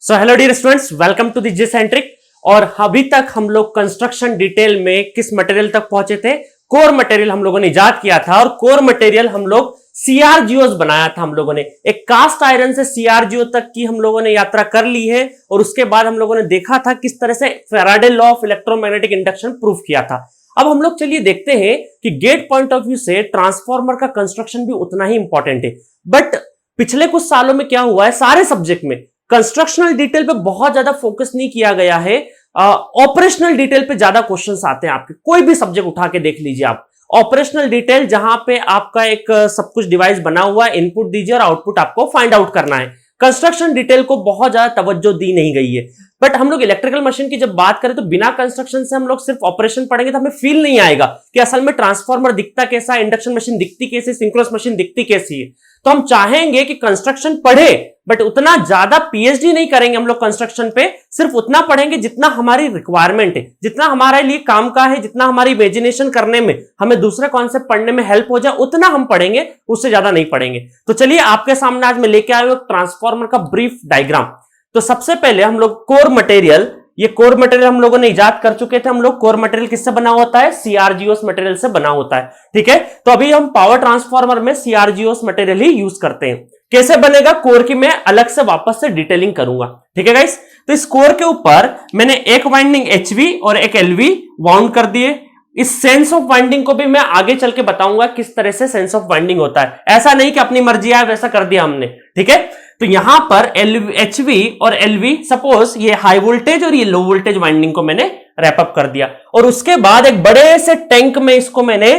So hello dear students, welcome to the Jecentric. और अभी तक हम लोग कंस्ट्रक्शन डिटेल में किस मटेरियल तक पहुंचे थे? कोर मटेरियल हम लोगों ने इजाद किया था और कोर मटेरियल हम लोग सीआरजीओस बनाया था। हम लोगों ने एक कास्ट आयरन से सीआरजीओ तक की हम लोगों ने यात्रा कर ली है और उसके बाद हम लोगों ने देखा था किस तरह से Faraday law of electromagnetic induction proof किया था। अब हम लोग चलिए देखते हैं कि गेट पॉइंट ऑफ व्यू से ट्रांसफार्मर का कंस्ट्रक्शन भी उतना ही इंपॉर्टेंट है। बट पिछले कुछ सालों में क्या हुआ है, सारे सब्जेक्ट में कंस्ट्रक्शनल डिटेल पे बहुत ज्यादा फोकस नहीं किया गया है। ऑपरेशनल डिटेल पे ज्यादा क्वेश्चंस आते हैं। आपके कोई भी सब्जेक्ट उठा के देख लीजिए आप, ऑपरेशनल डिटेल जहां पे आपका एक सब कुछ डिवाइस बना हुआ है, इनपुट दीजिए और आउटपुट आपको फाइंड आउट करना है। कंस्ट्रक्शन डिटेल को बहुत ज्यादा तवज्जो दी नहीं गई है। बट हम लोग इलेक्ट्रिकल मशीन की जब बात करें तो बिना कंस्ट्रक्शन से हम लोग सिर्फ ऑपरेशन पढ़ेंगे तो हमें फील नहीं आएगा कि असल में ट्रांसफार्मर दिखता कैसा है, इंडक्शन मशीन दिखती कैसी, सिंक्रोनस मशीन दिखती कैसी है। तो हम चाहेंगे कि कंस्ट्रक्शन पढ़े बट उतना ज्यादा पीएचडी नहीं करेंगे हम लोग कंस्ट्रक्शन पे, सिर्फ उतना पढ़ेंगे जितना हमारी रिक्वायरमेंट है, जितना हमारे लिए काम का है, जितना हमारी इमेजिनेशन करने में हमें दूसरे कॉन्सेप्ट पढ़ने में हेल्प हो जाए उतना हम पढ़ेंगे, उससे ज्यादा नहीं पढ़ेंगे। तो चलिए आपके सामने आज मैं लेके आया हूं ट्रांसफार्मर का ब्रीफ डायग्राम। तो सबसे पहले हम लोग कोर मटेरियल, ये कोर मटेरियल हम लोगों ने इजाद कर चुके थे। हम लोग कोर मटेरियल किससे बना होता है? सीआरजीओस मटेरियल से बना होता है। ठीक है, तो अभी हम पावर ट्रांसफार्मर में सीआरजीओस मटेरियल ही यूज करते हैं। कैसे बनेगा कोर की मैं अलग से वापस से डिटेलिंग करूंगा। ठीक है गाइस, तो इस कोर के ऊपर मैंने एक वाइंडिंग एचवी और एक एलवी वाउंड कर दिए। इस सेंस ऑफ वाइंडिंग को भी मैं आगे चल के बताऊंगा किस तरह से सेंस ऑफ वाइंडिंग होता है। ऐसा नहीं कि अपनी मर्जी आए वैसा कर दिया हमने। ठीक है, तो यहां पर एचवी और एलवी, सपोज ये हाई वोल्टेज और ये लो वोल्टेज वाइंडिंग को मैंने रैपअप कर दिया और उसके बाद एक बड़े से टैंक में इसको मैंने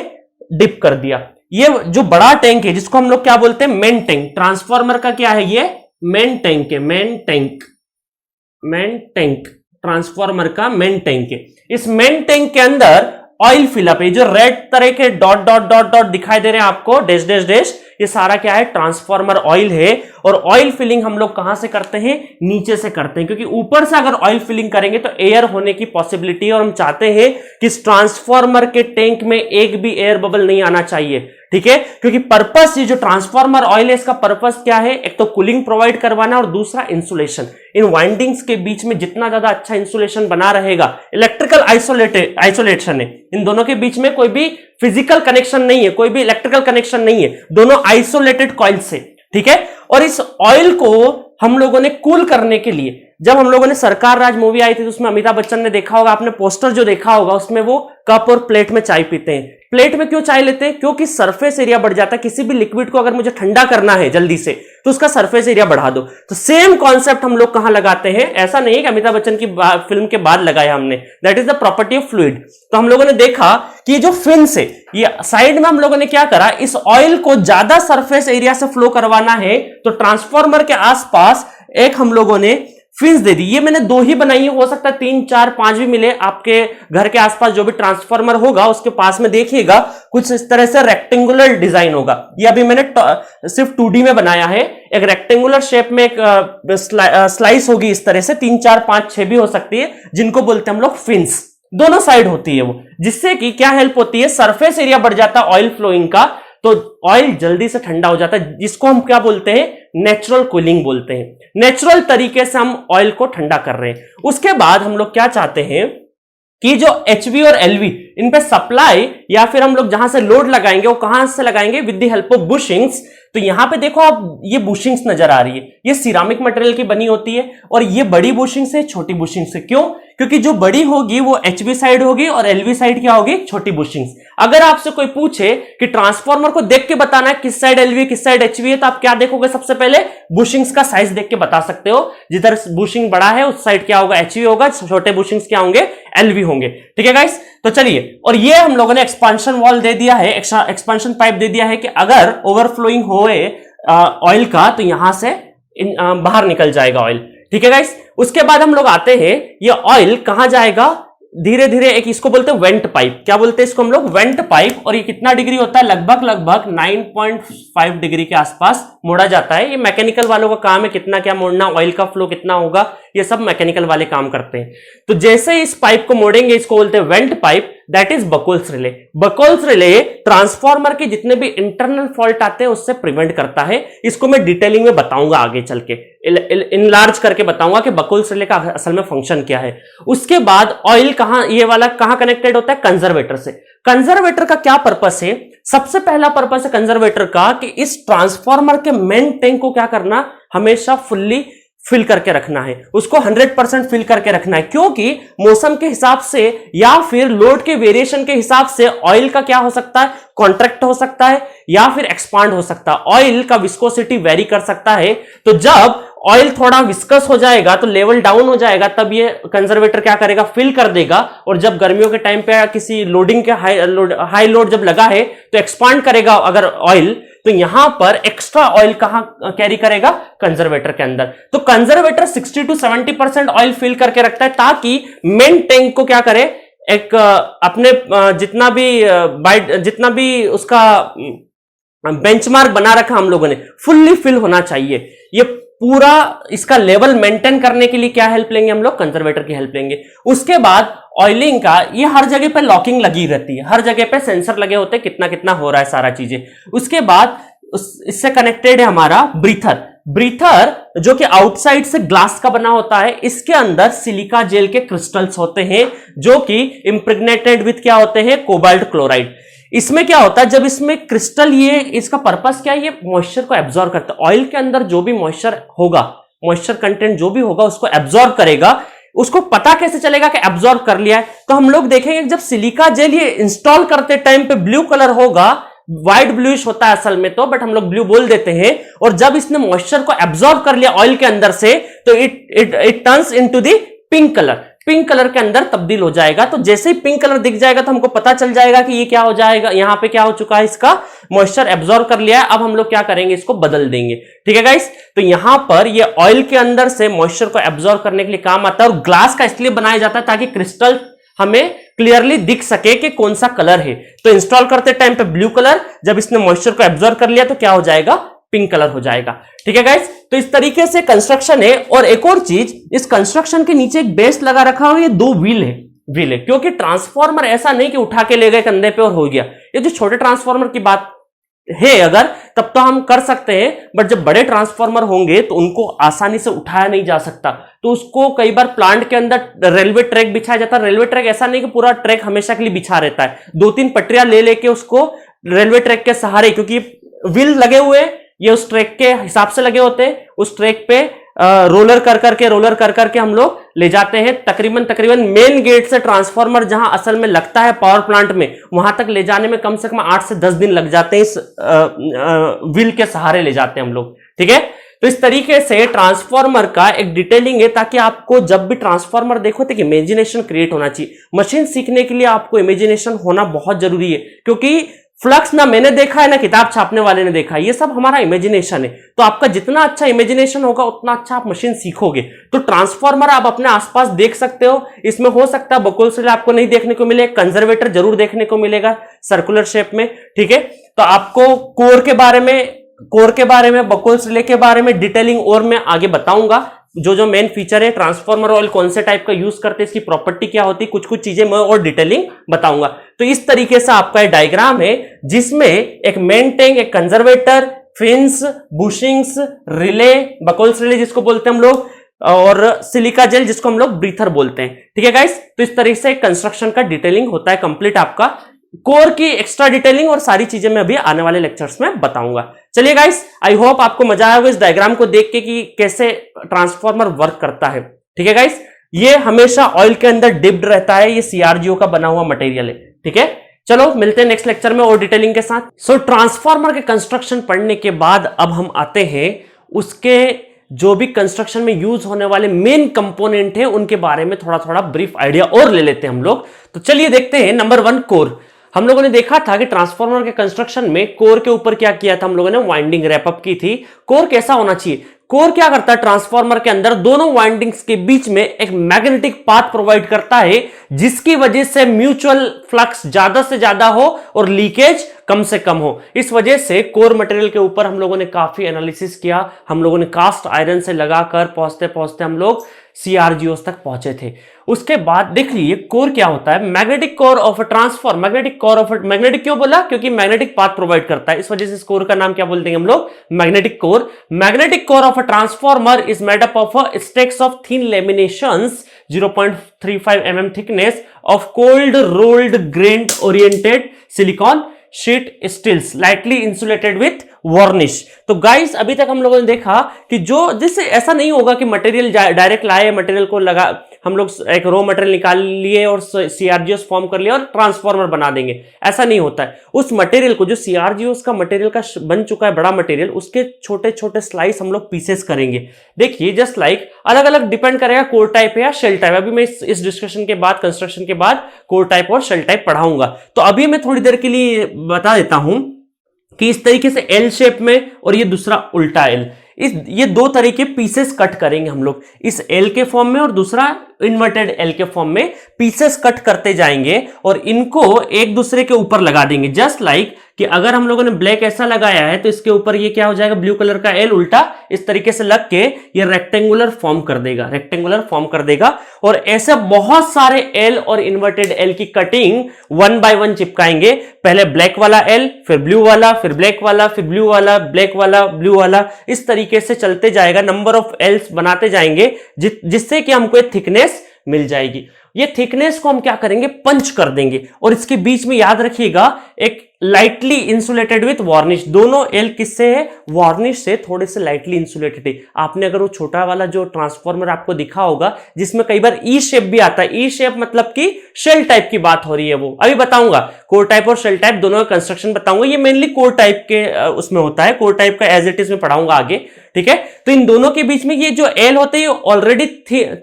डिप कर दिया। ये जो बड़ा टैंक है जिसको हम लोग क्या बोलते हैं? Main tank. ट्रांसफार्मर का क्या है? ये मेन टैंक है। मेन टैंक ट्रांसफार्मर का मेन टैंक है। इस मेन टैंक के अंदर ऑयल फिलअप है। जो रेड तरह के डॉट डॉट डॉट डॉट दिखाई दे रहे हैं आपको, डैश डैश डैश, ये सारा क्या है? ट्रांसफार्मर ऑयल है। और ऑयल फिलिंग हम लोग कहां से करते हैं? नीचे से करते हैं, क्योंकि ऊपर से अगर ऑयल फिलिंग करेंगे तो एयर होने की पॉसिबिलिटी है और हम चाहते हैं कि इस ट्रांसफार्मर के टैंक में एक भी एयर बबल नहीं आना चाहिए। ठीक है, क्योंकि पर्पस, ये जो ट्रांसफार्मर ऑयल है इसका पर्पस क्या है? एक तो कूलिंग प्रोवाइड करवाना और दूसरा इंसुलेशन। इन वाइंडिंग्स के बीच में जितना ज्यादा अच्छा इंसुलेशन बना रहेगा, इलेक्ट्रिकल आइसोलेशन है, इन दोनों के बीच में कोई भी फिजिकल कनेक्शन नहीं है, कोई भी इलेक्ट्रिकल कनेक्शन नहीं है, दोनों आइसोलेटेड कॉइल से। ठीक है, और इस ऑयल को हम लोगों ने कूल करने के लिए, जब हम लोगों ने सरकार राज मूवी आई थी तो उसमें अमिताभ बच्चन ने देखा होगा, आपने पोस्टर जो देखा होगा उसमें वो कप और प्लेट में चाय पीते हैं। प्लेट में क्यों चाय लेते हैं? क्योंकि सरफेस एरिया बढ़ जाता है। किसी भी लिक्विड को अगर मुझे ठंडा करना है जल्दी से तो उसका सरफेस एरिया बढ़ा दो। तो सेम कॉन्सेप्ट हम लोग कहां लगाते हैं? ऐसा नहीं है कि अमिताभ बच्चन की फिल्म के बाद लगाया हमने, that is the property of fluid. तो हम लोगों ने देखा कि ये जो फिन्स है, ये साइड में हम लोगों ने क्या करा, इस ऑयल को ज्यादा सरफेस एरिया से फ्लो करवाना है तो ट्रांसफार्मर के आसपास एक हम लोगों ने फिन्स दे दी। ये मैंने 2 ही बनाई है, हो सकता है 3, 4, 5 भी मिले। आपके घर के आसपास जो भी ट्रांसफार्मर होगा उसके पास में देखिएगा कुछ इस तरह से रेक्टेंगुलर डिजाइन होगा। ये अभी मैंने सिर्फ 2D में बनाया है। एक रेक्टेंगुलर शेप में एक स्लाइस होगी इस तरह से, 3, 4, 5, 6 भी हो सकती है, जिनको बोलते हैं हम लोग फिन्स। दोनों साइड होती है वो, जिससे कि क्या हेल्प होती है? सरफेस एरिया बढ़ जाता है ऑयल फ्लोइंग का, तो ऑयल जल्दी से ठंडा हो जाता है, जिसको हम क्या बोलते हैं? नेचुरल कूलिंग बोलते हैं। नेचुरल तरीके से हम ऑयल को ठंडा कर रहे हैं। उसके बाद हम लोग क्या चाहते हैं कि जो एचवी और एलवी, इन पे सप्लाई या फिर हम लोग जहां से लोड लगाएंगे वो कहां से लगाएंगे? With the help of bushings. तो यहां पे देखो आप, ये बुशिंग्स नजर आ रही है, ये सिरामिक मटेरियल की बनी होती है और ये बड़ी बुशिंग्स है, छोटी बुशिंग्स है। क्यों? क्योंकि जो बड़ी होगी वो एचवी साइड होगी और एलवी साइड क्या होगी? छोटी बुशिंग्स। अगर आपसे कोई पूछे कि ट्रांसफार्मर को देख के बताना है किस साइड एलवी किस साइड एचवी है, तो आप क्या देखोगे? सबसे पहले बुशिंग्स का साइज देख के बता सकते हो। जिधर बुशिंग बड़ा है उस साइड क्या होगा? एचवी होगा, छोटे बुशिंग्स क्या होंगे? एलवी होंगे। ठीक है गाइस, तो चलिए, और ये हम लोगों ने एक्सपांशन वॉल दे दिया है, एक्सपांशन पाइप दे दिया है कि अगर ओवरफ्लोइंग होए ऑयल का तो यहां से बाहर निकल जाएगा ऑयल। ठीक है गाइस, उसके बाद हम लोग आते हैं, ये ऑयल कहां जाएगा? धीरे धीरे एक इसको बोलते हैं वेंट पाइप। क्या बोलते हैं इसको हम लोग? Went pipe. और ये कितना डिग्री होता है? लगभग 9.5 डिग्री के आसपास मोड़ा जाता है। ये मैकेनिकल वालों का काम है, कितना क्या मोड़ना, ऑयल का फ्लो कितना होगा ये सब मैकेनिकल वाले काम करते हैं। तो जैसे इस पाइप को मोड़ेंगे, इसको बोलते हैं vent pipe, that is Buchholz relay. Buchholz relay transformer के जितने भी इंटरनल फॉल्ट आते हैं उससे प्रिवेंट करता है। इसको मैं डिटेलिंग में बताऊंगा आगे चल के, इनलार्ज करके बताऊंगा कि बकोल्स रिले का असल में फंक्शन क्या है। उसके बाद ऑयल कहां, ये वाला कहां कनेक्टेड होता है, कंजर्वेटर से। कंजर्वेटर का क्या पर्पस है? सबसे पहला पर्पस है कंजर्वेटर का कि इस ट्रांसफार्मर के मेन टैंक को क्या करना, हमेशा फुल्ली फिल करके रखना है, उसको 100% फिल करके रखना है, क्योंकि मौसम के हिसाब से या फिर लोड के वेरिएशन के हिसाब से ऑयल का क्या हो सकता है, कॉन्ट्रैक्ट हो सकता है या फिर एक्सपांड हो सकता है। ऑयल का विस्कोसिटी वेरी कर सकता है। तो जब ऑयल थोड़ा विस्कस हो जाएगा तो लेवल डाउन हो जाएगा, तब ये कंजर्वेटर क्या करेगा, फिल कर देगा। और जब गर्मियों के टाइम पे किसी लोडिंग के हाई लोड जब लगा है तो एक्सपांड करेगा अगर ऑयल, तो यहां पर एक्स्ट्रा ऑयल कहां कैरी करेगा, कंजर्वेटर के अंदर। तो कंजर्वेटर 60 to 70% ऑयल फिल करके रखता है ताकि मेन टैंक को क्या करे, एक अपने जितना भी उसका बेंचमार्क बना रखा हम लोगों ने, फुल्ली फिल होना चाहिए। ये पूरा इसका लेवल मेंटेन करने के लिए क्या हेल्प लेंगे हम लोग, कंजर्वेटर की हेल्प लेंगे। उसके बाद ऑयलिंग का ये हर जगह पे लॉकिंग लगी रहती है, हर जगह पे सेंसर लगे होते हैं, कितना कितना हो रहा है सारा चीजें। उसके बाद इससे कनेक्टेड है हमारा ब्रीथर। ब्रीथर जो कि आउटसाइड से ग्लास का बना होता है, इसके अंदर सिलिका जेल के क्रिस्टल्स होते हैं जो कि इंप्रेग्नेटेड विथ क्या होते हैं, कोबाल्ट क्लोराइड। इसमें क्या होता है, जब इसमें क्रिस्टल, ये इसका पर्पस क्या है, ये मॉइस्चर को एब्जॉर्ब करता है। ऑयल के अंदर जो भी मॉइस्चर होगा, मॉइस्चर कंटेंट जो भी होगा उसको एब्जॉर्ब करेगा। उसको पता कैसे चलेगा कि एब्जॉर्ब कर लिया है, तो हम लोग देखेंगे जब सिलिका जेल ये इंस्टॉल करते टाइम पे ब्लू कलर होगा, व्हाइट ब्लूइश होता है असल में तो, बट हम लोग ब्लू बोल देते हैं। और जब इसने मॉइस्चर को एब्जॉर्ब कर लिया ऑयल के अंदर से, तो it turns into the pink colour, pink colour के अंदर तब्दील हो जाएगा। तो जैसे ही पिंक कलर दिख जाएगा तो हमको पता चल जाएगा कि ये क्या हो जाएगा, यहां पे क्या हो चुका है, इसका मॉइस्चर एब्जॉर्ब कर लिया है। अब हम लोग क्या करेंगे, इसको बदल देंगे। ठीक है गाइस, तो यहां पर ये ऑयल के अंदर से मॉइस्चर को एब्जॉर्ब करने के लिए काम आता है। और ग्लास का इसलिए बनाया जाता है ताकि क्रिस्टल हमें क्लियरली दिख सके कि कौन सा कलर है। तो इंस्टॉल करते टाइम पे ब्लू कलर, जब इसने मॉइस्चर को एब्जॉर्ब कर लिया तो क्या हो जाएगा, पिंक कलर हो जाएगा। ठीक है गाइस, तो इस तरीके से कंस्ट्रक्शन है। और एक और चीज, इस कंस्ट्रक्शन के नीचे एक बेस लगा रखा हो, ये 2 व्हील है, क्योंकि ट्रांसफार्मर ऐसा नहीं कि उठा के ले गए कंधे पे और हो गया। ये जो छोटे ट्रांसफार्मर की बात है अगर, तब तो हम कर सकते हैं, बट जब बड़े ट्रांसफार्मर होंगे तो उनको आसानी से उठाया नहीं जा सकता। तो उसको कई बार प्लांट के अंदर रेलवे ट्रैक बिछाया जाता है। रेलवे ट्रैक ऐसा नहीं कि पूरा ट्रैक हमेशा के लिए बिछा रहता है, 2-3 पटरियां ले लेके उसको रेलवे ट्रैक के सहारे, क्योंकि व्हील लगे हुए, ये उस ट्रैक के हिसाब से लगे होते हैं, उस ट्रैक पे रोलर कर करके हम लोग ले जाते हैं। तकरीबन मेन गेट से ट्रांसफार्मर जहां असल में लगता है पावर प्लांट में, वहां तक ले जाने में कम से कम 8 से 10 दिन लग जाते हैं। इस व्हील के सहारे ले जाते हैं हम लोग। ठीक है, तो इस तरीके से ट्रांसफार्मर का एक डिटेलिंग है, ताकि आपको जब भी ट्रांसफार्मर देखो तो इमेजिनेशन क्रिएट होना चाहिए। मशीन सीखने के लिए आपको इमेजिनेशन होना बहुत जरूरी है, क्योंकि फ्लक्स ना मैंने देखा है ना किताब छापने वाले ने देखा है, ये सब हमारा इमेजिनेशन है। तो आपका जितना अच्छा इमेजिनेशन होगा उतना अच्छा आप मशीन सीखोगे। तो ट्रांसफार्मर आप अपने आसपास देख सकते हो, इसमें हो सकता है बकोल्स रिले आपको नहीं देखने को मिले, कंजर्वेटर जरूर देखने को मिलेगा सर्कुलर शेप में। ठीक है, तो आपको कोर के बारे में बकोल्स रिले के बारे में डिटेलिंग और मैं आगे बताऊंगा। जो मेन फीचर है, ट्रांसफार्मर ऑयल कौन से टाइप का यूज करते हैं, इसकी प्रॉपर्टी क्या होती है, कुछ चीजें मैं और डिटेलिंग बताऊंगा। तो इस तरीके से आपका डायग्राम है, जिसमें एक मेन टैंक, एक conservator, fins, bushings, relay, Buchholz relay जिसको बोलते हैं हम लोग, और सिलिका जेल जिसको हम लोग ब्रीथर बोलते हैं। ठीक है गाइस, तो इस तरीके से कंस्ट्रक्शन का डिटेलिंग होता है कंप्लीट आपका। कोर की एक्स्ट्रा डिटेलिंग और सारी चीजें मैं अभी आने वाले लेक्चर्स में बताऊंगा। चलिए गाइस, आई होप आपको मजा आया होगा इस डायग्राम को देख के कि कैसे ट्रांसफार्मर वर्क करता है। ठीक है गाइस, ये हमेशा ऑयल के अंदर डिप्ड रहता है, ये CRGO का बना हुआ मटेरियल है। ठीक है, चलो मिलते हैं नेक्स्ट लेक्चर में और डिटेलिंग के साथ। सो ट्रांसफार्मर के कंस्ट्रक्शन पढ़ने के बाद अब हम आते हैं उसके जो भी कंस्ट्रक्शन में यूज होने वाले मेन कंपोनेंट है उनके बारे में थोड़ा ब्रीफ आइडिया और ले लेते हैं हम लोग। तो चलिए देखते हैं। Number 1, core. हम लोगों ने देखा था कि ट्रांसफार्मर के कंस्ट्रक्शन में कोर के ऊपर क्या किया था, हम लोगों ने वाइंडिंग रैपअप की थी। कोर कैसा होना चाहिए, कोर क्या करता है, ट्रांसफार्मर के अंदर दोनों वाइंडिंग्स के बीच में एक मैग्नेटिक पाथ प्रोवाइड करता है, जिसकी वजह से म्यूचुअल फ्लक्स ज्यादा से ज्यादा हो और लीकेज कम से कम हो। इस वजह से कोर मटेरियल के ऊपर हम लोगों ने काफी एनालिसिस किया। हम लोगों ने कास्ट आयरन से लगाकर पहुंचते हम लोग CRGOs तक पहुंचे थे। उसके बाद देख लीजिए कोर क्या होता है, magnetic core of a transformer. Magnetic क्यों बोला, क्योंकि मैग्नेटिक पाथ प्रोवाइड करता है, इस वजह से इस कोर का नाम क्या बोलते हैं हम लोग, magnetic core. Magnetic core of a transformer is made up of stacks of thin laminations 0.35 mm thickness of cold rolled grained oriented silicon sheet steels lightly insulated with varnish. तो गाइस अभी तक हम लोगों ने देखा कि जिससे ऐसा नहीं होगा कि मटेरियल डायरेक्ट लाए, मटेरियल को लगा, हम लोग एक रॉ मटेरियल निकाल लिए और CRGOs फॉर्म कर लिया और ट्रांसफॉर्मर बना देंगे, ऐसा नहीं होता है। उस मटेरियल को जो CRGOs का मटेरियल का बन चुका है बड़ा मटेरियल, उसके छोटे छोटे स्लाइस हम लोग पीसेस करेंगे। देखिए जस्ट लाइक अलग अलग डिपेंड करेगा कोर टाइप है या शेल टाइप। अभी मैं इस डिस्कशन के बाद, कंस्ट्रक्शन के बाद कोर टाइप और शेल टाइप पढ़ाऊंगा। तो अभी मैं थोड़ी देर के लिए बता देता हूं कि इस तरीके से एल शेप में और ये दूसरा उल्टा एल, ये दो तरीके पीसेस कट करेंगे हम लोग, इस एल के फॉर्म में और दूसरा इन्वर्टेड एल के फॉर्म में पीसेस कट करते जाएंगे और इनको एक दूसरे के ऊपर लगा देंगे। जस्ट लाइक कि अगर हम लोगों ने ब्लैक ऐसा लगाया है तो इसके ऊपर ये क्या हो जाएगा, ब्लू कलर का एल उल्टा इस तरीके से लग के ये रेक्टेंगुलर फॉर्म कर देगा। और ऐसे बहुत सारे एल और इन्वर्टेड एल की कटिंग 1 बाय 1 चिपकाएंगे। पहले ब्लैक वाला एल, फिर ब्लू वाला, फिर ब्लैक वाला, फिर ब्लू वाला, ब्लैक वाला, ब्लू वाला, इस तरीके से चलते जाएगा। नंबर ऑफ एल्स बनाते जाएंगे जिससे कि हमको एक थिकनेस मिल जाएगी। ये थिकनेस को हम क्या करेंगे, पंच कर देंगे और इसके बीच में याद रखिएगा एक लाइटली इंसुलेटेड विथ वार्निश। दोनों एल किससे है, वार्निश से थोड़े से लाइटली इंसुलेटेड है। आपने अगर वो छोटा वाला जो ट्रांसफॉर्मर आपको दिखा होगा जिसमें कई बार ई शेप भी आता है, ई शेप मतलब कि शेल टाइप की बात हो रही है, वो अभी बताऊंगा। कोर टाइप और शेल टाइप दोनों का कंस्ट्रक्शन बताऊंगा। ये मेनली कोर टाइप के उसमें होता है, कोर टाइप का एज इट इज में पढ़ाऊंगा आगे, ठीक है। तो इन दोनों के बीच में ये जो एल होते हैं ऑलरेडी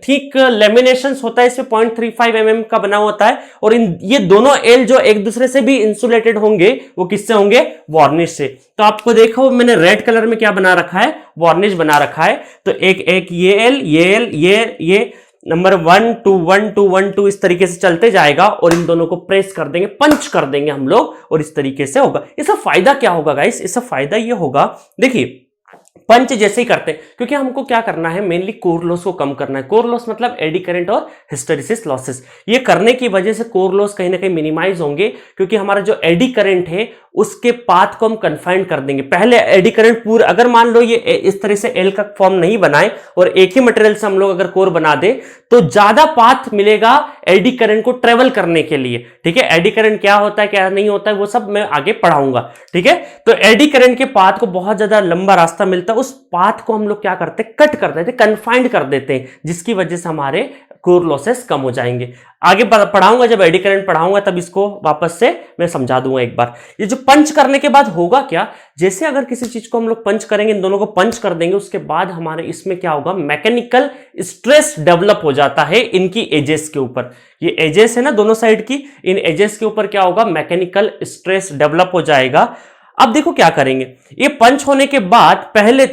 थिक लेमिनेशन होता है, इसमें 0.35 mm का बना होता है। और ये दोनों एल जो एक दूसरे से भी इंसुलेटेड होंगे वो किससे होंगे, वार्निश से। तो आपको देखो मैंने रेड कलर में क्या बना रखा है, वार्निश बना रखा है। तो एक ये एल, ये नंबर 1 2 1 2 1 2 इस तरीके से चलते जाएगा और इन दोनों को प्रेस कर देंगे, पंच कर देंगे हम लोग और इस तरीके से होगा। इसका फायदा क्या होगा गाइस, इसका फायदा ये होगा, देखिए पंच जैसे ही करते हैं, क्योंकि हमको क्या करना है, मेनली कोर लॉस को कम करना है। कोर लॉस मतलब एडी करंट और हिस्टेरिसिस लॉसेस। ये करने की वजह से कोर लॉस कहीं ना कहीं मिनिमाइज होंगे, क्योंकि हमारा जो एडी करंट है उसके पाथ को हम कन्फाइंड कर देंगे। पहले एडी करंट पूरा, अगर मान लो ये इस तरह से एल का फॉर्म नहीं बनाए और एक ही मटेरियल से हम लोग अगर कोर बना दे तो ज्यादा पाथ मिलेगा एडी करंट को ट्रेवल करने के लिए, ठीक है। एडी करंट क्या होता है क्या नहीं होता है वो सब मैं आगे पढ़ाऊंगा, ठीक है। तो एडी करंट के पाथ को बहुत ज्यादा लंबा रास्ता मिलता है, उस पाथ को हम लोग क्या करते हैं, कट कर देते, कन्फाइंड कर देते हैं, जिसकी वजह से हमारे कोर लॉसेस कम हो जाएंगे। आगे पढ़ाऊंगा, जब एडी करंट पढ़ाऊंगा तब इसको वापस से मैं समझा दूंगा एक बार। ये जो पंच करने के बाद होगा क्या, जैसे अगर किसी चीज को हम लोग पंच करेंगे, इन दोनों को पंच कर देंगे, उसके बाद हमारे इसमें क्या होगा, मैकेनिकल स्ट्रेस डेवलप हो जाता है इनकी एजेस के ऊपर। ये एजेस है ना दोनों साइड की, इन एजेस के ऊपर क्या होगा, मैकेनिकल स्ट्रेस डेवलप हो जाएगा। अब देखो क्या करेंगे, ये पंच होने के बाद पहले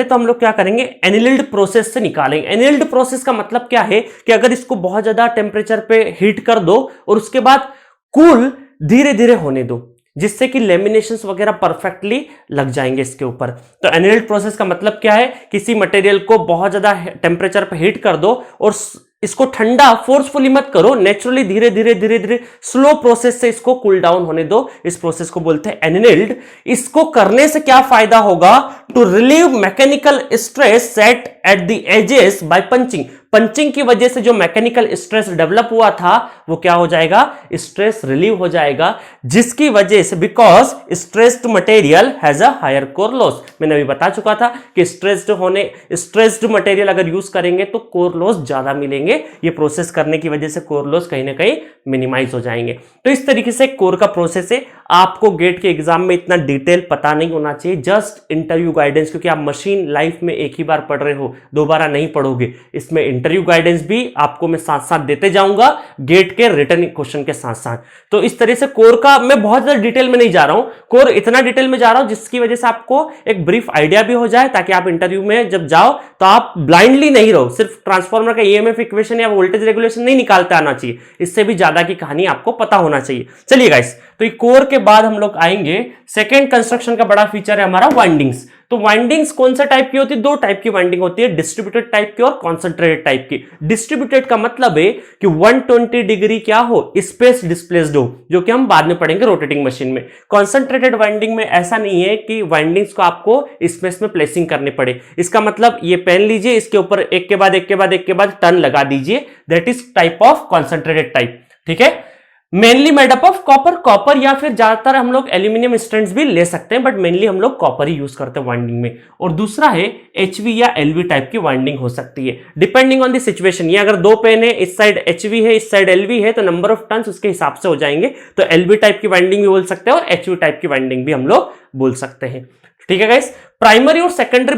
तो हम लोग क्या करेंगे, एनिल्ड प्रोसेस से निकालेंगे। एनिल्ड प्रोसेस का मतलब क्या है कि अगर इसको बहुत ज्यादा टेम्परेचर पे हीट कर दो और उसके बाद कूल धीरे धीरे होने दो, जिससे कि लेमिनेशंस वगैरह परफेक्टली लग जाएंगे इसके ऊपर। तो एनिल्ड प्रोसेस का मतलब क्या है, किसी मटेरियल को बहुत ज्यादा टेम्परेचर पे हीट कर दो और इसको ठंडा फोर्सफुली मत करो, नेचुरली धीरे धीरे स्लो प्रोसेस से इसको कूल डाउन होने दो। इस प्रोसेस को बोलते हैं एनिल्ड। इसको करने से क्या फायदा होगा, to relieve mechanical stress set at the edges by punching. Punching की वजह से जो मैकेनिकल स्ट्रेस डेवलप हुआ था वो क्या हो जाएगा, स्ट्रेस रिलीव हो जाएगा, जिसकी वजह से because stressed material has a higher core loss. मैंने अभी बता चुका था कि स्ट्रेस्ड मटेरियल अगर यूज करेंगे तो कोर लॉस ज्यादा मिलेंगे। ये प्रोसेस करने की वजह से कोर लॉस कहीं ना कहीं मिनिमाइज हो जाएंगे। तो इस तरीके से कोर का प्रोसेस है। आपको गेट के एग्जाम में इतना डिटेल पता नहीं होना चाहिए, जस्ट इंटरव्यू गाइडेंस, क्योंकि आप मशीन लाइफ में एक ही बार पढ़ रहे हो, दोबारा नहीं पढ़ोगे। इसमें इंटरव्यू गाइडेंस भी आपको मैं साथ साथ देते जाऊंगा, गेट के रिटर्न क्वेश्चन के साथ साथ। तो इस तरह से कोर का मैं बहुत ज्यादा डिटेल में नहीं जा रहा हूं, कोर इतना डिटेल में जा रहा हूं जिसकी वजह से आपको एक ब्रीफ आइडिया भी हो जाए, ताकि आप इंटरव्यू में जब जाओ तो आप ब्लाइंडली नहीं रहो, सिर्फ ट्रांसफार्मर का ईएमएफ इक्वेशन या वोल्टेज रेगुलेशन नहीं निकालते आना चाहिए, इससे भी ज्यादा की कहानी आपको पता होना चाहिए। चलिए गाइस, तो ये कोर के बाद हम लोग आएंगे, सेकेंड कंस्ट्रक्शन का बड़ा फीचर है हमारा वाइंडिंग्स। तो वाइंडिंग्स कौन सा टाइप की होती है? दो टाइप की वाइंडिंग होती है, डिस्ट्रीब्यूटेड टाइप की और कॉन्सेंट्रेटेड टाइप की। डिस्ट्रीब्यूटेड का मतलब है कि 120 डिग्री क्या हो, स्पेस डिस्प्लेस्ड हो, जो कि हम बाद में पढ़ेंगे रोटेटिंग मशीन में। कॉन्सेंट्रेटेड वाइंडिंग में ऐसा नहीं है कि वाइंडिंग्स को आपको स्पेस में प्लेसिंग करनी पड़े। इसका मतलब ये पेन लीजिए, इसके ऊपर एक के बाद एक के बाद एक के बाद टर्न लगा दीजिए, that is type of concentrated type. ठीक है, mainly made up of copper या फिर ज्यादातर हम लोग एल्यूमिनियम स्ट्रैंड्स भी ले सकते हैं, बट मेनली हम लोग कॉपर ही यूज करते हैं वाइंडिंग में। और दूसरा है एचवी या एलवी टाइप की वाइंडिंग हो सकती है, डिपेंडिंग ऑन द सिचुएशन। ये अगर दो पेन है, इस साइड एचवी है, इस साइड एलवी है, तो नंबर ऑफ टर्न्स उसके हिसाब से हो जाएंगे। तो एलवी टाइप की वाइंडिंग भी बोल सकते हैं और एचवी टाइप की वाइंडिंग भी हम लोग बोल सकते हैं। ठीक है गाइस, प्राइमरी और सेकेंडरी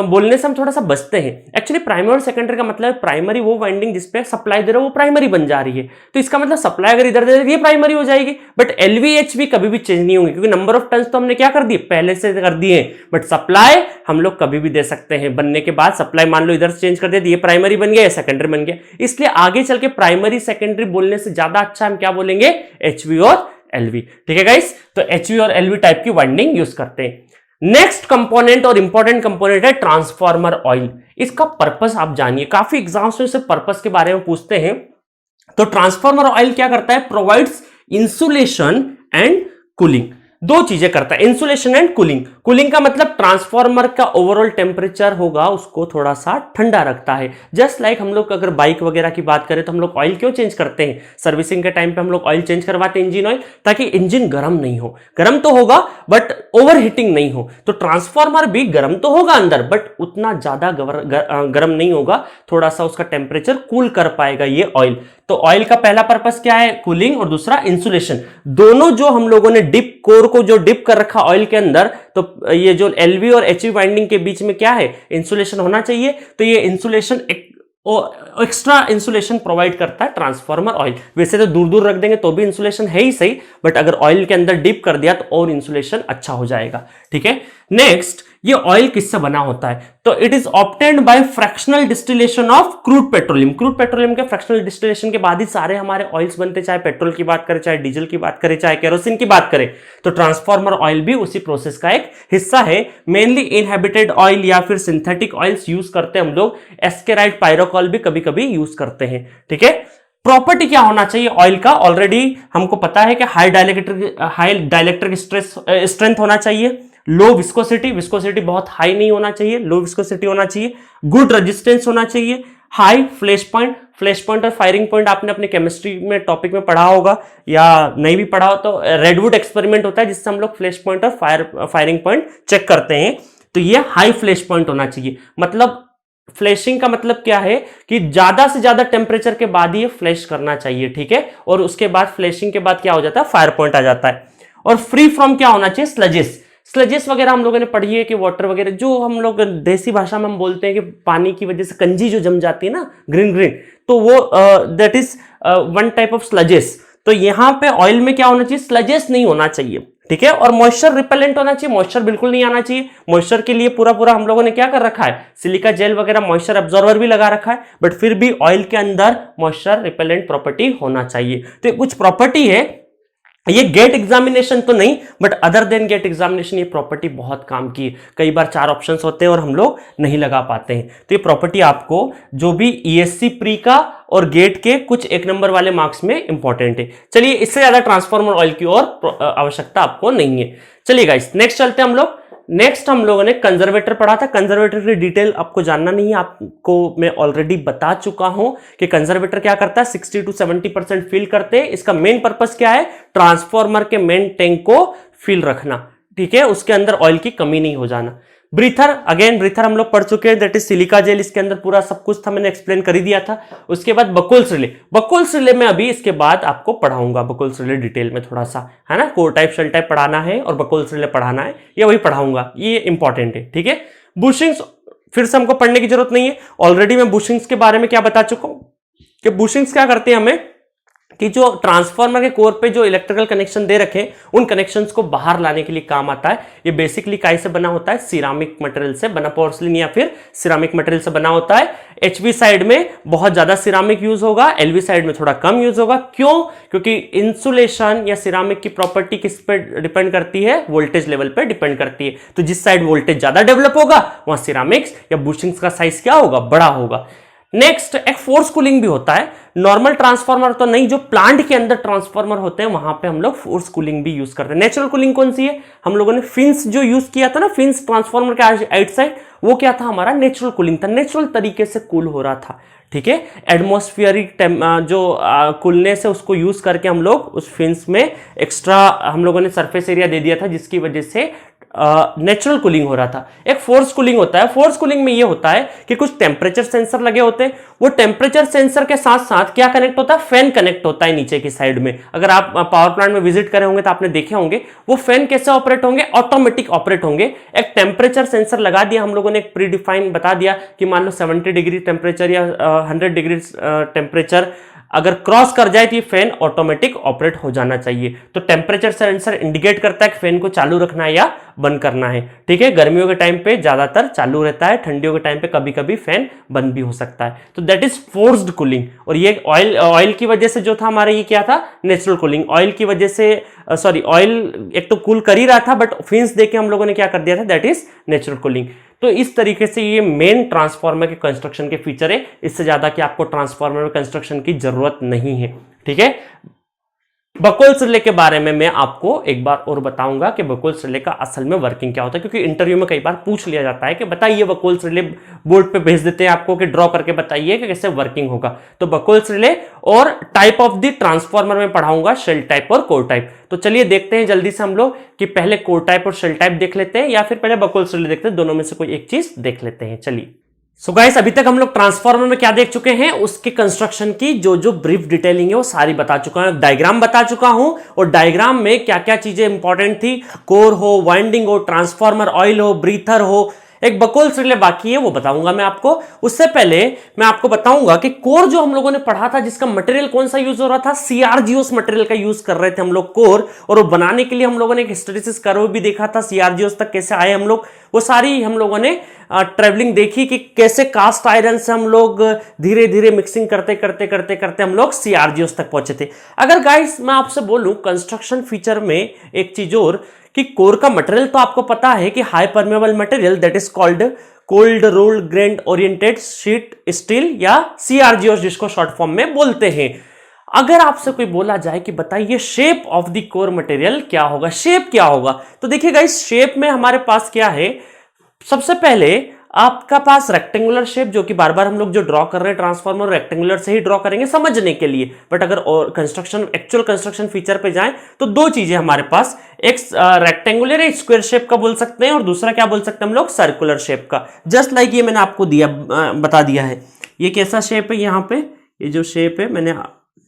बोलने से हम थोड़ा सा बचते हैं। एक्चुअली प्राइमरी और सेकेंडरी का मतलब है प्राइमरी वो वाइंडिंग जिसपे सप्लाई दे रहे हो वो प्राइमरी बन जा रही है, तो इसका मतलब सप्लाई अगर इधर दे रही है ये प्राइमरी हो जाएगी। बट एलवीएचवी कभी भी चेंज नहीं होंगे, क्योंकि नंबर ऑफ टन्स तो हमने क्या कर दिए, पहले से कर दिए। बट सप्लाई हम लोग कभी भी दे सकते हैं, बनने के बाद सप्लाई मान लो इधर से चेंज कर दिया, ये प्राइमरी बन गया या सेकेंडरी बन गया। इसलिए आगे चल के प्राइमरी सेकेंडरी बोलने से ज्यादा अच्छा हम क्या बोलेंगे, एचवी और एलवी। ठीक है गाइस, तो एचवी और एलवी टाइप की वाइंडिंग यूज करते हैं। नेक्स्ट कंपोनेंट और इंपॉर्टेंट कंपोनेंट है ट्रांसफार्मर ऑयल। इसका पर्पस आप जानिए, काफी एग्जाम्स में से पर्पस के बारे में पूछते हैं। तो ट्रांसफार्मर ऑयल क्या करता है, प्रोवाइड्स इंसुलेशन एंड कूलिंग। दो चीजें करता है, इंसुलेशन एंड कूलिंग। कूलिंग का मतलब ट्रांसफार्मर का ओवरऑल टेम्परेचर होगा उसको थोड़ा सा ठंडा रखता है। जस्ट लाइक हम लोग अगर बाइक वगैरह की बात करें तो हम लोग ऑयल क्यों चेंज करते हैं, सर्विसिंग के टाइम पे हम लोग ऑयल चेंज करवाते हैं, इंजन ऑयल, ताकि इंजन गर्म नहीं हो। गर्म तो होगा बट ओवर हीटिंग नहीं हो। तो ट्रांसफार्मर भी गर्म तो होगा अंदर, बट उतना ज्यादा गर्म नहीं होगा, थोड़ा सा उसका टेम्परेचर कूल कर पाएगा ये ऑयल। तो ऑयल का पहला पर्पस क्या है, कूलिंग, और दूसरा इंसुलेशन। दोनों जो हम लोगों ने डिप कोर को जो डिप कर रखा ऑयल के अंदर, तो ये जो एलवी और एचवी वाइंडिंग के बीच में क्या है, इंसुलेशन होना चाहिए। तो ये इंसुलेशन एक्स्ट्रा इंसुलेशन प्रोवाइड करता है ट्रांसफार्मर ऑयल। वैसे तो दूर दूर रख देंगे तो भी इंसुलेशन है ही सही, बट अगर ऑयल के अंदर डिप कर दिया तो और इंसुलेशन अच्छा हो जाएगा। ठीक है, नेक्स्ट, ये ऑयल किससे बना होता है, तो it is obtained by fractional distillation of crude petroleum. Crude petroleum के फ्रैक्शनल डिस्टिलेशन के बाद ही सारे हमारे ऑयल्स बनते, चाहे पेट्रोल की बात करें, चाहे डीजल की बात करें, चाहे केरोसिन की बात करें। तो ट्रांसफार्मर ऑयल भी उसी प्रोसेस का एक हिस्सा है। मेनली इनहेबिटेड ऑयल या फिर सिंथेटिक ऑयल्स यूज करते हैं हम लोग, एस्केराइड पायरोकॉल भी कभी कभी यूज करते हैं। ठीक है, प्रॉपर्टी क्या होना चाहिए ऑयल का, ऑलरेडी हमको पता है कि हाई डाइलेक्ट्रिक स्ट्रेंथ होना चाहिए, लो विस्कोसिटी, विस्कोसिटी बहुत हाई नहीं होना चाहिए, लो विस्कोसिटी होना चाहिए, गुड रेजिस्टेंस होना चाहिए, हाई फ्लैश पॉइंट और फायरिंग पॉइंट आपने अपने केमिस्ट्री में टॉपिक में पढ़ा होगा, या नहीं भी पढ़ा हो तो रेडवुड एक्सपेरिमेंट होता है जिससे हम लोग फ्लैश पॉइंट और फायरिंग पॉइंट चेक करते हैं। तो ये हाई फ्लैश पॉइंट होना चाहिए। मतलब फ्लैशिंग का मतलब क्या है कि ज्यादा से ज्यादा टेम्परेचर के बाद ही ये फ्लैश करना चाहिए। ठीक है, और उसके बाद फ्लैशिंग के बाद क्या हो जाता है, फायर पॉइंट आ जाता है। और फ्री फ्रॉम क्या होना चाहिए, स्लजेस वगैरह हम लोगों ने पढ़ी है कि वाटर वगैरह, जो हम लोग देसी भाषा में हम बोलते हैं कि पानी की वजह से कंजी जो जम जाती है ना, ग्रीन, तो वो that is one type of sludges. तो यहां पे ऑयल में क्या होना चाहिए, स्लजेस नहीं होना चाहिए। ठीक है, और मॉइस्चर रिपेलेंट होना चाहिए, मॉइस्चर बिल्कुल नहीं आना चाहिए। मॉइस्चर के लिए पूरा हम लोगों ने क्या कर रखा है, सिलिका जेल वगैरह मॉइस्चर एब्जॉर्बर भी लगा रखा है, बट फिर भी ऑयल के अंदर मॉइस्चर रिपेलेंट प्रॉपर्टी होना चाहिए। तो कुछ प्रॉपर्टी है, ये गेट एग्जामिनेशन तो नहीं, but other than GATE examination ये प्रॉपर्टी बहुत काम की है। कई बार 4 ऑप्शंस होते हैं और हम लोग नहीं लगा पाते हैं। तो ये प्रॉपर्टी आपको जो भी ईएससी प्री का और गेट के कुछ 1 नंबर वाले मार्क्स में इंपॉर्टेंट है। चलिए, इससे ज्यादा ट्रांसफार्मर ऑयल की और आवश्यकता आपको नहीं है। चलिए गाइस, नेक्स्ट चलते हैं हम लोग। नेक्स्ट हम लोगों ने कंजर्वेटर पढ़ा था। कंजर्वेटर की डिटेल आपको जानना नहीं है, आपको मैं ऑलरेडी बता चुका हूं कि कंजर्वेटर क्या करता है, 60 to 70% फिल करते हैं। इसका मेन पर्पस क्या है, ट्रांसफार्मर के मेन टैंक को फिल रखना। ठीक है, उसके अंदर ऑयल की कमी नहीं हो जाना। ब्रीथर, अगेन ब्रीथर हम लोग पढ़ चुके हैं, दैट इज सिलिका जेल। इसके अंदर पूरा सब कुछ था, मैंने एक्सप्लेन कर ही दिया था। उसके बाद बकुल्स रिले में अभी इसके बाद आपको पढ़ाऊंगा, बकुल्स रिले डिटेल में थोड़ा सा, है ना। कोर टाइप शेल टाइप पढ़ाना है और बकुल्स रिले पढ़ाना है, ये वही पढ़ाऊंगा, ये इंपॉर्टेंट है। ठीक है, बुशिंग्स फिर से हमको पढ़ने की जरूरत नहीं है, ऑलरेडी मैं बुशिंग्स के बारे में क्या बता चुका हूं कि बुशिंग्स क्या करते हैं, हमें कि जो ट्रांसफार्मर के कोर पे जो इलेक्ट्रिकल कनेक्शन दे रखे उन कनेक्शंस को बाहर लाने के लिए काम आता है। ये बेसिकली काई से बना होता है, सिरामिक मटेरियल से बना, पोर्सलिन या फिर सिरामिक मटेरियल से बना होता है। एचवी साइड में बहुत ज्यादा सिरामिक यूज होगा, एलवी साइड में थोड़ा कम यूज होगा। क्यों? क्योंकि इंसुलेशन या सिरामिक की प्रॉपर्टी किस पे डिपेंड करती है? वोल्टेज लेवल पे डिपेंड करती है। तो जिस साइड वोल्टेज ज्यादा डेवलप होगा वहां सिरामिक्स या बुशिंग्स का साइज क्या होगा? बड़ा होगा। नेक्स्ट एक फोर्स कूलिंग भी होता है। नॉर्मल ट्रांसफार्मर तो नहीं, जो प्लांट के अंदर ट्रांसफार्मर होते हैं वहां पे हम लोग फोर्स कूलिंग भी यूज करते हैं। नेचुरल कूलिंग कौन सी है? हम लोगों ने फिंस जो यूज किया था ना, फिंस ट्रांसफार्मर के आउटसाइड, वो क्या था? हमारा नेचुरल कूलिंग था, नेचुरल तरीके से कूल हो रहा था। ठीक है, एटमॉस्फेरिक जो कूलनेस है उसको यूज करके हम लोग उस फिंस में एक्स्ट्रा हम लोगों ने सरफेस एरिया दे दिया था, जिसकी वजह से नेचुरल कूलिंग हो रहा था। एक फोर्स कूलिंग होता है। फोर्स कूलिंग में ये होता है कि कुछ टेम्परेचर सेंसर लगे होते हैं, वो टेम्परेचर सेंसर के साथ साथ क्या कनेक्ट होता है? फैन कनेक्ट होता है नीचे की साइड में। अगर आप पावर प्लांट में विजिट करे होंगे तो आपने देखे होंगे वो फैन कैसे ऑपरेट होंगे? ऑटोमेटिक ऑपरेट होंगे। एक टेम्परेचर सेंसर लगा दिया हम लोगों ने, एक प्री डिफाइन बता दिया कि मान लो 70 डिग्री टेम्परेचर या 100 डिग्री टेम्परेचर अगर क्रॉस कर जाए तो ये फैन ऑटोमेटिक ऑपरेट हो जाना चाहिए। तो टेम्परेचर सेंसर इंडिकेट करता है कि फैन को चालू रखना है या बंद करना है। ठीक है, गर्मियों के टाइम पे ज्यादातर चालू रहता है, ठंडियों के टाइम पे कभी कभी फैन बंद भी हो सकता है। तो दैट इज फोर्स्ड कूलिंग। और ये ऑयल की वजह से जो था हमारा, ये क्या था? Natural cooling. ऑयल की वजह से ऑयल एक तो कूल कर ही रहा था, बट फिंस देके हम लोगों ने क्या कर दिया था? That is natural cooling. तो इस तरीके से ये मेन ट्रांसफार्मर के कंस्ट्रक्शन के फीचर है। इससे ज्यादा कि आपको ट्रांसफार्मर में कंस्ट्रक्शन की जरूरत नहीं है। ठीक है, बकोल्स रिले के बारे में मैं आपको एक बार और बताऊंगा कि बकोल्स रिले का असल में वर्किंग क्या होता है, क्योंकि इंटरव्यू में कई बार पूछ लिया जाता है कि बताइए, बकोल्स रिले बोर्ड पे भेज देते हैं आपको कि ड्रॉ करके बताइए कि कैसे वर्किंग होगा। तो बकोल्स रिले और टाइप ऑफ द ट्रांसफार्मर में पढ़ाऊंगा, शेल टाइप और कोर टाइप। तो चलिए देखते हैं जल्दी से हम लोग कि पहले कोर टाइप और शेल टाइप देख लेते हैं या फिर पहले बकोल्स रिले देखते हैं, दोनों में से कोई एक चीज देख लेते हैं। चलिए, सो गाइस, अभी तक हम लोग ट्रांसफार्मर में क्या देख चुके हैं? उसके कंस्ट्रक्शन की जो जो ब्रीफ डिटेलिंग है वो सारी बता चुका हूं, डायग्राम बता चुका हूं। और डायग्राम में क्या क्या चीजें इंपॉर्टेंट थी, कोर हो, वाइंडिंग हो, ट्रांसफार्मर ऑयल हो, ब्रीथर हो, एक बकोल्स रिले बाकी है, वो बताऊंगा मैं आपको। उससे पहले मैं आपको बताऊंगा कि कोर जो हम लोगों ने पढ़ा था, जिसका मटेरियल कौन सा यूज हो रहा था? सीआरजीओस मटेरियल का यूज कर रहे थे हम लोग कोर। और वो बनाने के लिए हम लोगों ने एक हिस्टैरिसीस कर्व भी देखा था, सीआरजीओस तक कैसे आए हम लोग, वो सारी हम लोगों ने ट्रेवलिंग देखी कि कैसे कास्ट आयरन से हम लोग धीरे धीरे मिक्सिंग करते करते करते करते हम लोग सीआरजीओस तक पहुंचे थे। अगर गाइस मैं आपसे बोलूं कंस्ट्रक्शन फीचर में एक चीज और, कि कोर का मटेरियल तो आपको पता है कि high permeable material, that is called cold rolled grain oriented sheet steel या सीआरजीओस, जिसको शॉर्ट फॉर्म में बोलते हैं। अगर आपसे कोई बोला जाए कि बताइए shape of the core material क्या होगा, शेप क्या होगा, तो देखिए गाइस, शेप में हमारे पास क्या है? सबसे पहले आपका पास रेक्टेंगुलर शेप, जो कि बार बार हम लोग जो ड्रॉ कर रहे हैं ट्रांसफार्मर, रेक्टेंगुलर से ही ड्रॉ करेंगे समझने के लिए। बट अगर और कंस्ट्रक्शन, एक्चुअल कंस्ट्रक्शन फीचर पे जाएं तो दो चीजें हमारे पास, एक रेक्टेंगुलर या स्क्वायर शेप का बोल सकते हैं, और दूसरा क्या बोल सकते हैं हम लोग? सर्कुलर शेप का। जस्ट लाइक ये मैंने आपको दिया, बता दिया है। ये कैसा शेप है? यहाँ पे ये जो शेप है मैंने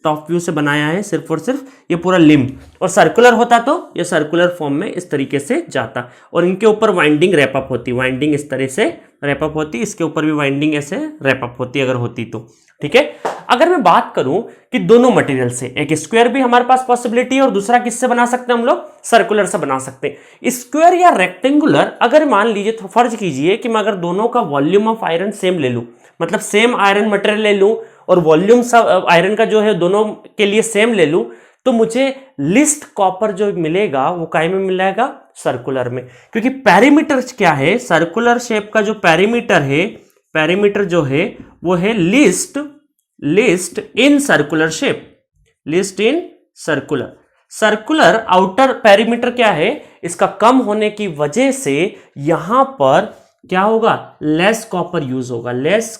टॉप व्यू से बनाया है, सिर्फ और सिर्फ ये पूरा लिम्ब। और सर्कुलर होता तो ये सर्कुलर फॉर्म में इस तरीके से जाता, और इनके ऊपर वाइंडिंग रैपअप होती, वाइंडिंग इस तरह से रैपअप होती, इसके ऊपर भी वाइंडिंग ऐसे रैपअप होती अगर होती तो। ठीक है, अगर मैं बात करूं कि दोनों मटेरियल से, एक स्क्वायर भी हमारे पास पॉसिबिलिटी है और दूसरा किससे बना सकते हैं हम लोग? सर्कुलर से बना सकते हैं। स्क्वायर या रेक्टेंगुलर, अगर मान लीजिए तो फर्ज कीजिए कि मैं अगर दोनों का वॉल्यूम ऑफ आयरन सेम ले लूं, मतलब सेम आयरन मटेरियल ले लूं और वॉल्यूम सब आयरन का जो है दोनों के लिए सेम ले लूं, तो मुझे लिस्ट कॉपर जो मिलेगा वो काय में मिलेगा? सर्कुलर में। क्योंकि पैरीमीटर क्या है? सर्कुलर शेप का जो पैरीमीटर है, पैरीमीटर जो है वो है list in circular shape, list in circular. Circular outer perimeter क्या है? इसका कम होने की वजह से यहां पर क्या होगा? लेस कॉपर यूज होगा, लेस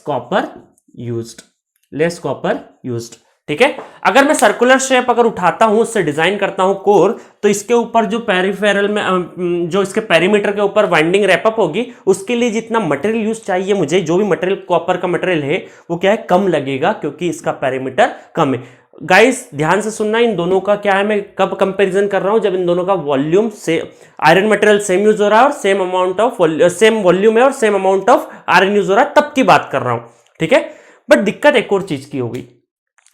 कॉपर यूज्ड। ठीक है, अगर मैं सर्कुलर शेप अगर उठाता हूं, उससे डिजाइन करता हूं कोर, तो इसके ऊपर जो पेरिफेरल में जो इसके पेरीमीटर के ऊपर वाइंडिंग रैपअप होगी, उसके लिए जितना मटेरियल यूज चाहिए मुझे, जो भी मटेरियल कॉपर का मटेरियल है वो क्या है? कम लगेगा, क्योंकि इसका पेरीमीटर कम है। गाइस ध्यान से सुनना, इन दोनों का क्या है, मैं कब कंपैरिजन कर रहा हूं? जब इन दोनों का वॉल्यूम से, आयरन मटेरियल सेम यूज हो रहा है और सेम वॉल्यूम है और same amount of iron use हो रहा है, तब की बात कर रहा हूं। ठीक है, बट दिक्कत एक और चीज की होगी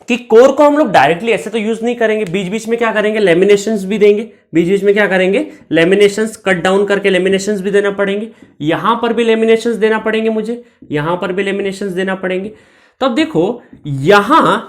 कि कोर को हम लोग डायरेक्टली ऐसे तो यूज नहीं करेंगे, बीच बीच में क्या करेंगे, लेमिनेशंस भी देंगे, बीच बीच में क्या करेंगे, लेमिनेशंस, कट डाउन करके लेमिनेशंस भी देना पड़ेंगे, यहां पर भी लेमिनेशंस देना पड़ेंगे मुझे, यहां पर भी लेमिनेशंस देना पड़ेंगे। तो अब देखो यहां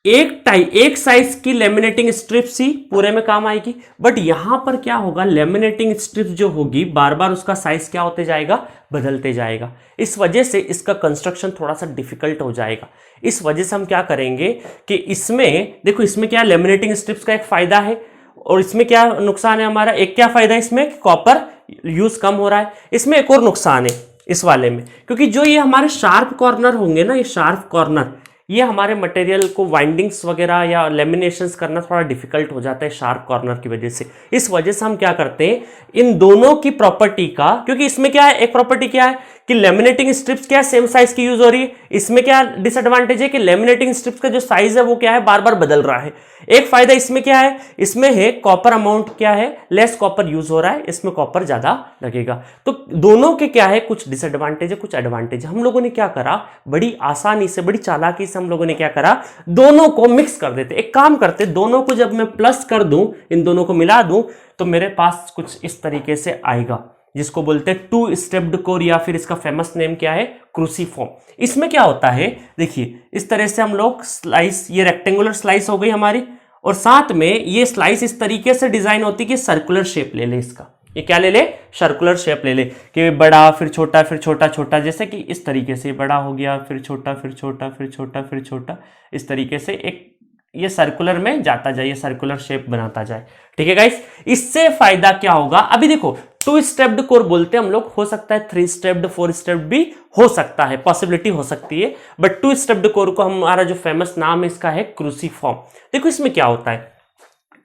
एक साइज की लेमिनेटिंग स्ट्रिप्स ही पूरे में काम आएगी, बट यहां पर क्या होगा, लेमिनेटिंग स्ट्रिप्स जो होगी बार बार उसका साइज क्या होते जाएगा, बदलते जाएगा। इस वजह से इसका कंस्ट्रक्शन थोड़ा सा डिफिकल्ट हो जाएगा। इस वजह से हम क्या करेंगे कि इसमें देखो, इसमें क्या लेमिनेटिंग स्ट्रिप्स का एक फायदा है और इसमें क्या नुकसान है हमारा, एक क्या फायदा है इसमें, कॉपर यूज कम हो रहा है। इसमें एक और नुकसान है इस वाले में, क्योंकि जो ये हमारे शार्प कॉर्नर होंगे ना, ये शार्प कॉर्नर, ये हमारे मटेरियल को वाइंडिंग्स वगैरह या लेमिनेशंस करना थोड़ा डिफिकल्ट हो जाता है शार्प कॉर्नर की वजह से। इस वजह से हम क्या करते हैं, इन दोनों की प्रॉपर्टी का, क्योंकि इसमें क्या है, एक प्रॉपर्टी क्या है कि लेमिनेटिंग स्ट्रिप्स क्या है, सेम साइज की यूज हो रही है। इसमें क्या डिसएडवांटेज है कि लेमिनेटिंग स्ट्रिप्स का जो साइज है वो क्या है, बार बार बदल रहा है। एक फायदा इसमें क्या है, इसमें है कॉपर अमाउंट क्या है, लेस कॉपर यूज हो रहा है, इसमें कॉपर ज्यादा लगेगा। तो दोनों के क्या है, कुछ डिसएडवांटेज है, कुछ एडवांटेज है। हम लोगों ने क्या करा, बड़ी आसानी से, बड़ी चालाकी से हम लोगों ने क्या करा, दोनों को मिक्स कर देते। एक काम करते, दोनों को जब मैं प्लस कर दूं, इन दोनों को मिला दूं, तो मेरे पास कुछ इस तरीके से आएगा, जिसको बोलते हैं टू स्टेप्ड कोर, या फिर इसका फेमस नेम क्या है, क्रूसीफॉर्म। इसमें क्या होता है, देखिए इस तरह से हम लोग स्लाइस, ये रेक्टेंगुलर स्लाइस हो गई हमारी, और साथ में ये स्लाइस इस तरीके से डिजाइन होती है कि सर्कुलर शेप ले ले इसका, ये क्या ले ले, सर्कुलर शेप ले ले, कि बड़ा फिर छोटा फिर छोटा छोटा, जैसे कि इस तरीके से बड़ा हो गया, फिर छोटा फिर छोटा फिर छोटा फिर छोटा, इस तरीके से एक ये सर्कुलर में जाता जाए, ये सर्कुलर शेप बनाता जाए। ठीक है गाइस, इससे फायदा क्या होगा, अभी देखो टू स्टेप्ड कोर बोलते हैं हम लोग, हो सकता है थ्री स्टेप्ड, फोर स्टेप्ड भी हो सकता है, पॉसिबिलिटी हो सकती है, बट टू स्टेप्ड कोर को हमारा जो फेमस नाम है इसका है क्रूसीफॉर्म। देखो इसमें क्या होता है,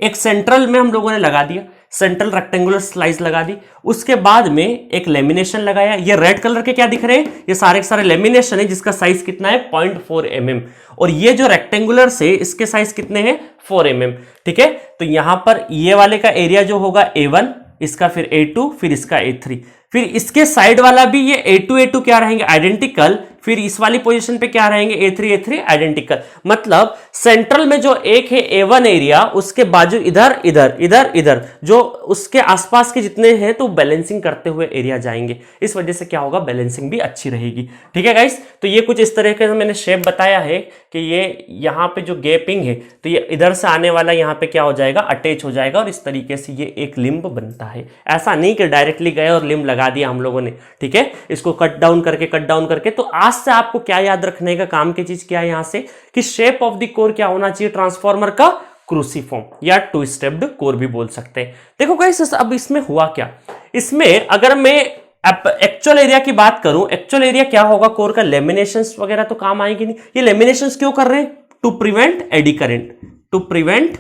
एक सेंट्रल में हम लोगों ने लगा दिया, सेंट्रल रेक्टेंगुलर स्लाइस लगा दी, उसके बाद में एक लेमिनेशन लगाया। ये रेड कलर के क्या दिख रहे हैं, ये सारे के सारे लेमिनेशन है, जिसका साइज कितना है 0.4 mm, और ये जो रेक्टेंगुलर से इसके साइज कितने हैं 4 mm। ठीक है, तो यहां पर ये वाले का एरिया जो होगा A1, इसका फिर A2, फिर इसका A3, फिर इसके साइड वाला भी ये A2 क्या रहेंगे, आइडेंटिकल, फिर इस वाली पोजीशन पे क्या रहेंगे, A3 आइडेंटिकल। मतलब सेंट्रल में जो एक है A1 एरिया, उसके बाजू इधर इधर इधर इधर जो उसके आसपास के जितने हैं तो बैलेंसिंग करते हुए एरिया जाएंगे। इस वजह से क्या होगा, बैलेंसिंग भी अच्छी रहेगी। ठीक है गाइस, तो ये कुछ इस तरह से मैंने शेप बताया है कि ये यहाँ पे जो गैपिंग है, तो ये इधर से आने वाला यहाँ पे क्या हो जाएगा, अटैच हो जाएगा, और इस तरीके से ये एक लिम्ब बनता है। ऐसा नहीं कि डायरेक्टली गए और लिम्ब लगा दिया हम लोगों ने। ठीक है, इसको कट डाउन करके तो आज से आपको क्या याद रखने का काम की चीज क्या है यहां से, कि शेप ऑफ द कोर क्या होना चाहिए ट्रांसफार्मर का, क्रूसीफॉर्म, या टू स्टेप्ड कोर भी बोल सकते हैं। देखो गाइस, अब इसमें हुआ क्या, इसमें अगर मैं एक्चुअल एरिया की बात करूं, एक्चुअल एरिया क्या होगा कोर का, लेमिनेशंस वगैरह तो काम आएंगे नहीं। ये लेमिनेशंस क्यों कर रहे हैं, to prevent eddy current, to prevent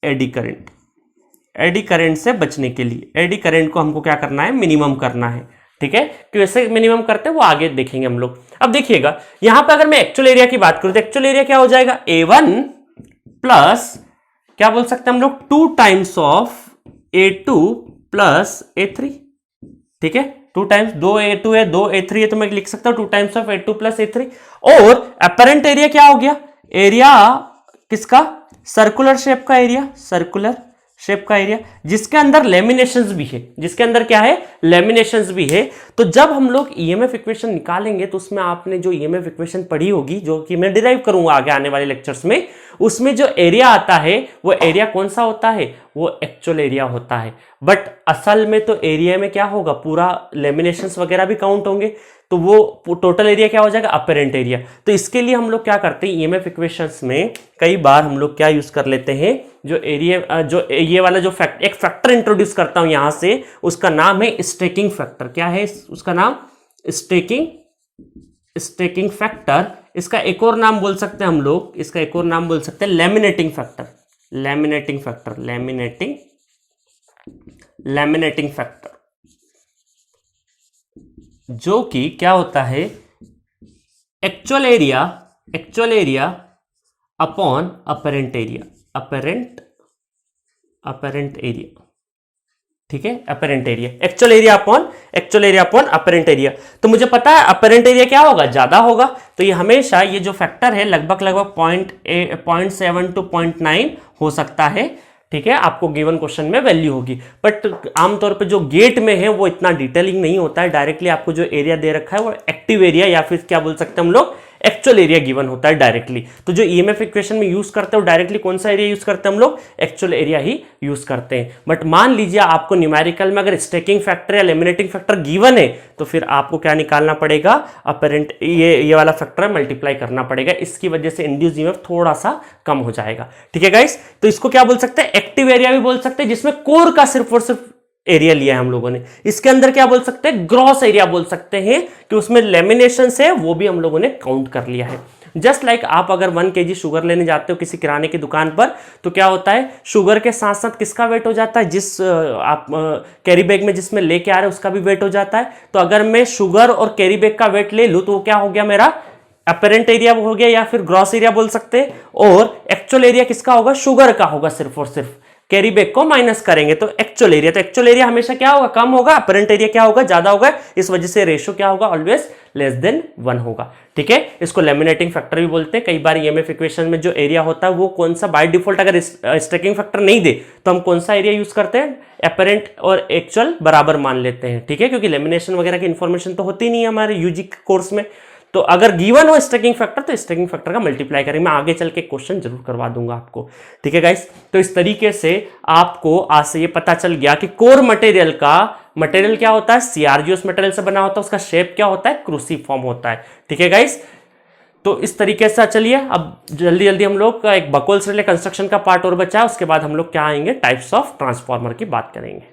eddy current, eddy current से बचने के लिए। एडी करंट को हमको क्या करना है, मिनिमम करना है। ठीक है, कैसे मिनिमम करते हैं वो आगे देखेंगे हम लोग। अब देखिएगा यहां पे अगर मैं एक्चुअल एरिया की बात करूं तो एक्चुअल एरिया क्या हो जाएगा, A1 प्लस क्या बोल सकते हैं हम लोग, 2 times of A2 plus A3। ठीक है, 2 टाइम्स, 2 A2 है 2 A3 है, तो मैं लिख सकता हूं 2 times of A2 plus A3। और अपरेंट एरिया क्या हो गया, एरिया किसका, सर्कुलर शेप का एरिया, सर्कुलर शेप का एरिया, जिसके अंदर लेमिनेशंस भी है, जिसके अंदर क्या है, लेमिनेशंस भी है। तो जब हम लोग ईएमएफ इक्वेशन निकालेंगे तो उसमें आपने जो ईएमएफ इक्वेशन पढ़ी होगी, जो कि मैं डिराइव करूंगा आगे आने वाले लेक्चर्स में, उसमें जो एरिया आता है वो एरिया कौन सा होता है, वो एक्चुअल एरिया होता है। बट असल में तो एरिया में क्या होगा, पूरा लेमिनेशंस वगैरह भी काउंट होंगे, तो वो टोटल एरिया क्या हो जाएगा, अपरेंट एरिया। तो इसके लिए हम लोग क्या करते हैं, ईएमएफ इक्वेशंस में कई बार हम लोग क्या यूज कर लेते हैं, जो एरिया, जो ये वाला जो एक फैक्टर इंट्रोड्यूस करता हूं यहां से, उसका नाम है स्टेकिंग फैक्टर। क्या है उसका नाम, स्टेकिंग फैक्टर। इसका एक और नाम बोल सकते हैं हम लोग, इसका एक और नाम बोल सकते हैं laminating factor, laminating factor, laminating factor, जो कि क्या होता है, actual area upon apparent area, apparent area. ठीक है, apparent area, actual area upon apparent area. तो मुझे पता है अपेरेंट एरिया क्या होगा, ज्यादा होगा, तो ये हमेशा ये जो फैक्टर है लगभग 0.7 to 0.9 हो सकता है। ठीक है, आपको गिवन क्वेश्चन में वैल्यू होगी, बट आमतौर पे जो गेट में है वो इतना डिटेलिंग नहीं होता है। डायरेक्टली आपको जो एरिया दे रखा है वो एक्टिव एरिया या फिर क्या बोल सकते हैं हम लोग, एक्चुअल एरिया गिवन होता है डायरेक्टली। तो जो ईएमएफ इक्वेशन में यूज करते हो डायरेक्टली कौन सा एरिया यूज करते हैं हम लोग, एक्चुअल एरिया ही यूज करते हैं। बट मान लीजिए आपको न्यूमेरिकल में अगर स्टैकिंग फैक्टर या लेमिनेटिंग फैक्टर गिवन है तो फिर आपको क्या निकालना पड़ेगा, अपेरेंट ये वाला फैक्टर मल्टीप्लाई करना पड़ेगा। इसकी वजह से इंड्यूस ईएमएफ थोड़ा सा कम हो जाएगा। ठीक है गाइस, तो इसको क्या बोल सकते हैं, एक्टिव एरिया भी बोल सकते हैं, जिसमें कोर का सिर्फ और सिर्फ एरिया लिया है हम लोगों ने। इसके अंदर क्या बोल सकते हैं, ग्रॉस एरिया बोल सकते हैं, कि उसमें लेमिनेशन से वो भी हम लोगों ने काउंट कर लिया है। जस्ट लाइक आप अगर 1 kg शुगर लेने जाते हो किसी किराने की दुकान पर, तो क्या होता है, शुगर के साथ साथ किसका वेट हो जाता है, जिस आप कैरी बैग में जिसमें लेके आ रहे हो उसका भी वेट हो जाता है। तो अगर मैं शुगर और कैरी बैग का वेट ले लूं तो वो क्या हो गया, मेरा अपेरेंट एरिया हो गया या फिर ग्रॉस एरिया बोल सकते हैं। और एक्चुअल एरिया किसका होगा, शुगर का होगा सिर्फ और सिर्फ, कैरी बैग को माइनस करेंगे तो एक्चुअल एरिया। तो एक्चुअल एरिया हमेशा क्या होगा, कम होगा, अपेरेंट एरिया क्या होगा, ज्यादा होगा। इस वजह से रेशियो क्या होगा, ऑलवेज लेस देन 1 होगा। ठीक है, इसको लेमिनेटिंग फैक्टर भी बोलते हैं। कई बार ईएमएफ इक्वेशन में जो एरिया होता है वो कौन सा बाय डिफॉल्ट, अगर स्टैकिंग फैक्टर नहीं दे तो हम कौन सा एरिया यूज करते हैं, अपेरेंट और एक्चुअल बराबर मान लेते हैं। ठीक है, क्योंकि लेमिनेशन वगैरह की इंफॉर्मेशन तो होती नहीं है हमारे यूजी कोर्स में। तो अगर गिवन हो स्टैकिंग फैक्टर तो स्टैकिंग फैक्टर का मल्टीप्लाई करेंगे। मैं आगे चल के क्वेश्चन जरूर करवा दूंगा आपको। ठीक है गाइस, तो इस तरीके से आपको आज से ये पता चल गया कि कोर मटेरियल क्या होता है, सीआरजीओस मटेरियल से बना होता है, उसका शेप क्या होता है, क्रूसीफॉर्म होता है। ठीक है गाइस, तो इस तरीके से चलिए अब जल्दी जल्दी हम लोग एक बकोल्स रिले कंस्ट्रक्शन का पार्ट और बचा है, उसके बाद हम लोग क्या आएंगे, टाइप्स ऑफ ट्रांसफॉर्मर की बात करेंगे।